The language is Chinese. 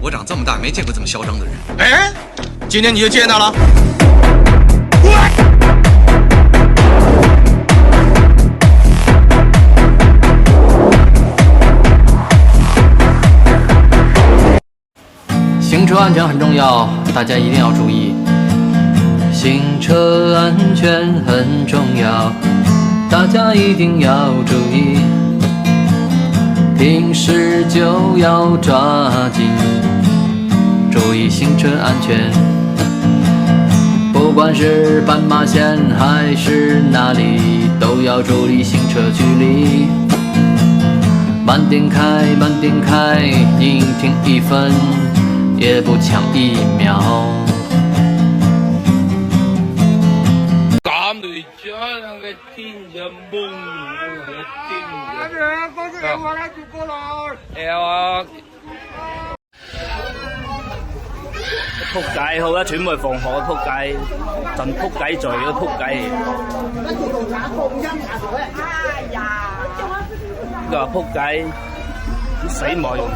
我长这么大没见过这么嚣张的人。哎，今天你就见到了。行车安全很重要，大家一定要注意。行车安全很重要，大家一定要注意。平时就要抓紧，注意行车安全。不管是斑马线还是哪里，都要注意行车距离。慢点开，慢点开，宁停1分。也不抢1秒。咁嚟將嘅天就蒙咗天嘅。嗰啲人話拉住過來。係啊。仆街，好啦，轉去放學，仆街，陣仆街罪嘅仆街。佢話仆街，死冇用。